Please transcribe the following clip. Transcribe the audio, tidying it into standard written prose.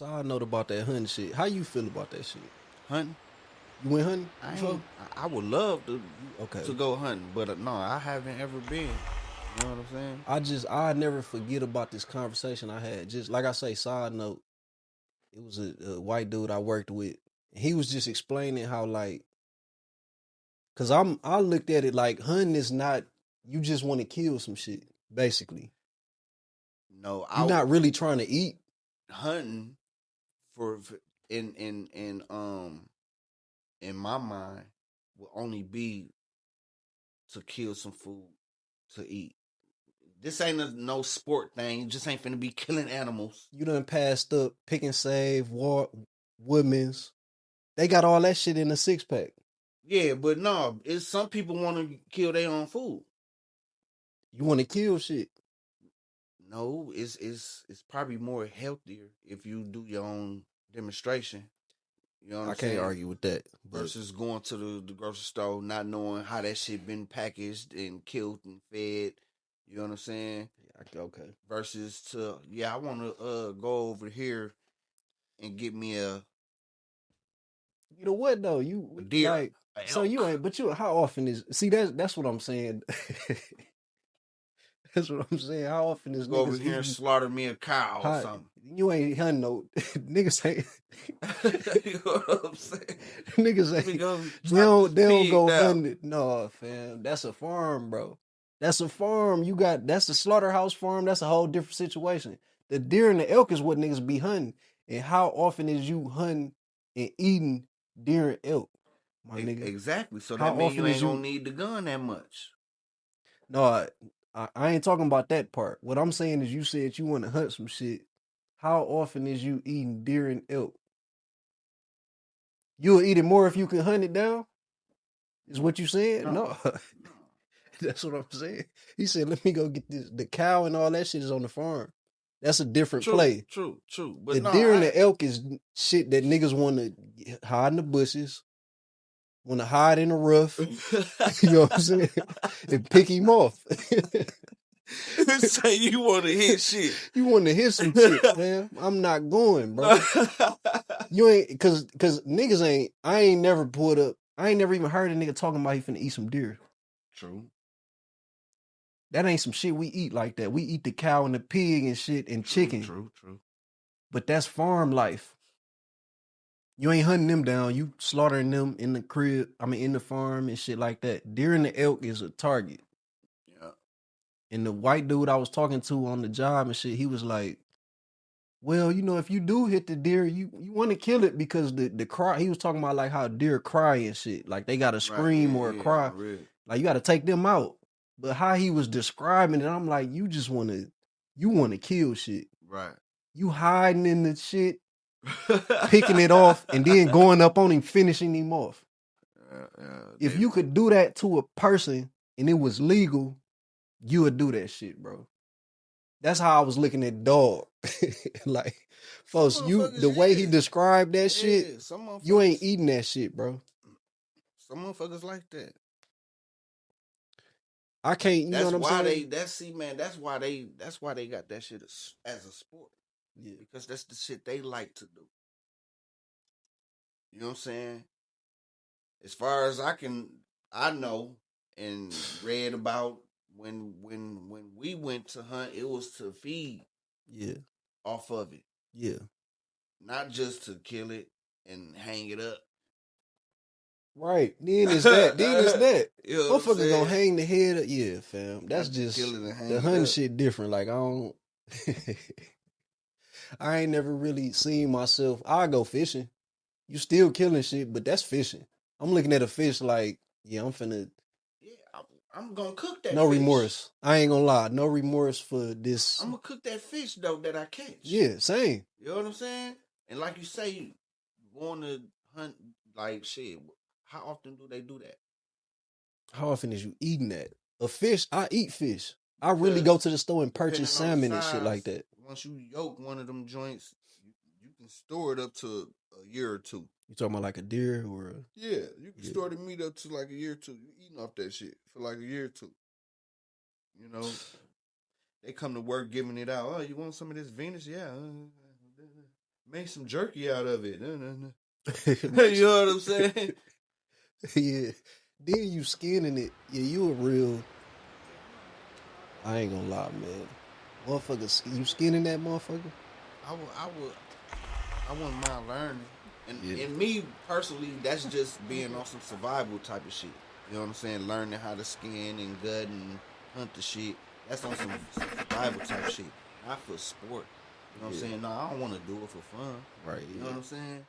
Side note about that hunting shit. How you feel about that shit? Hunting. You went hunting I before? ain't. I would love to Okay. go hunting, but no, I haven't ever been. You know what I'm saying? I never forget about this conversation I had. Just like I say, side note, it was a white dude I worked with. He was just explaining how like, cause I looked at it like hunting is not, you just want to kill some shit, basically. No, You're not really trying to eat. hunting for in my mind will only be to kill some food to eat. This ain't no sport thing. You just ain't finna be killing animals. You done passed up Pick and Save, Woodman's. They got all that shit in a 6-pack. Yeah, but no, it's some people want to kill their own food. You want to kill shit. No, it's probably more healthier if you do your own demonstration. You know what I I'm can't saying? argue with that. But Versus going to the grocery store, not knowing how that shit been packaged and killed and fed. You know what I'm saying? okay. Versus to I want to go over here and get me You know what though? a You deer, like a so you elk. ain't. But you how often is see that's what I'm saying. That's what I'm saying. How often is Go over niggas here and eating? slaughter me a cow or How something. you ain't hunting no niggas ain't You know what I'm saying? niggas Let me ain't. go They chop this don't they don't pig go down. hunting. No, fam. That's a farm, bro. That's a farm. You got that's a slaughterhouse farm. That's a whole different situation. The deer and the elk is what niggas be hunting. And how often is you hunting and eating deer and elk, my nigga? Exactly. So that How means you often is ain't gonna you? need the gun that much. No, I ain't talking about that part. What I'm saying is, you said you want to hunt some shit. How often is you eating deer and elk? You'll eat it more if you can hunt it down. Is what you said? No, No, no. that's what I'm saying. He said, "Let me go get this." The cow and all that shit is on the farm. That's a different True, play. true, true. But The no, deer and the elk is shit that niggas want to hide in the bushes, want to hide in the rough. You know what I'm saying? And pick him off. say you want to hit shit. You want to hit some shit, man. I'm not going, bro. You ain't cause niggas ain't. I ain't never pulled up. I ain't never even heard a nigga talking about he finna eat some deer. True. That ain't some shit we eat like that. We eat the cow and the pig and shit and True, chicken. true, true. But that's farm life. You ain't hunting them down. You slaughtering them in the crib. I mean, in the farm and shit like that. Deer and the elk is a target. Yeah. And the white dude I was talking to on the job and shit, he was like, "Well, if you do hit the deer, you want to kill it because the cry." He was talking about like how deer cry and shit, like they got to Right. Yeah, scream or a yeah. cry, Real. like you got to take them out. But how he was describing it, I'm like, you want to kill shit. Right. You hiding in the shit, picking it off, and then going up on him, finishing him off. Yeah, If you could do that to a person and it was legal, you would do that shit, bro. That's how I was looking at dog. Like, some folks, motherfuckers, the way he described that shit, yeah. you ain't eating that shit, bro. Some motherfuckers like that. I can't, you know That's what I'm why saying? man. That's why they got that shit as a sport Yeah. because that's the shit they like to do. You know what I'm saying? As far as I know and read about when we went to hunt, it was to feed Yeah. off of it, Yeah. not just to kill it and hang it up. Right. Then it's that. Then it's that. You know what I'm Motherfucker gonna saying? hang the head up. Yeah, fam. That's Not to just kill it and hang the it hunting up. shit different. Like, I don't. I ain't never really seen myself. I go fishing. You still killing shit, but that's fishing. I'm looking at a fish like, yeah, I'm finna. Yeah, I'm gonna cook that No fish. remorse. I ain't gonna lie. No remorse for this. I'm gonna cook that fish though that I catch. Yeah, same. You know what I'm saying? And like you say, going to hunt like shit. How often do they do that? How often is you eating that? A fish, I eat fish. I really go Because to the store and purchase depending on the salmon and shit like size, that. once you yoke one of them joints, you can store it up to a year or two. You talking about like a deer or Yeah, you can yeah. store the meat up to like a year or two. You eating off that shit for like a year or two. You know, they come to work giving it out. Oh, you want some of this Venus? Yeah. make some jerky out of it. You know what I'm saying? Yeah. Then you skinning it. Yeah, you a real. I ain't gonna lie, man. Motherfucker, you skinning that motherfucker? I wouldn't mind learning. Yeah. And me personally, that's just being on some survival type of shit. You know what I'm saying? Learning how to skin and gut and hunt the shit. That's on some survival type shit. Not for sport. You know what I'm saying? No, I don't want to do it for fun. Right. You know what I'm saying?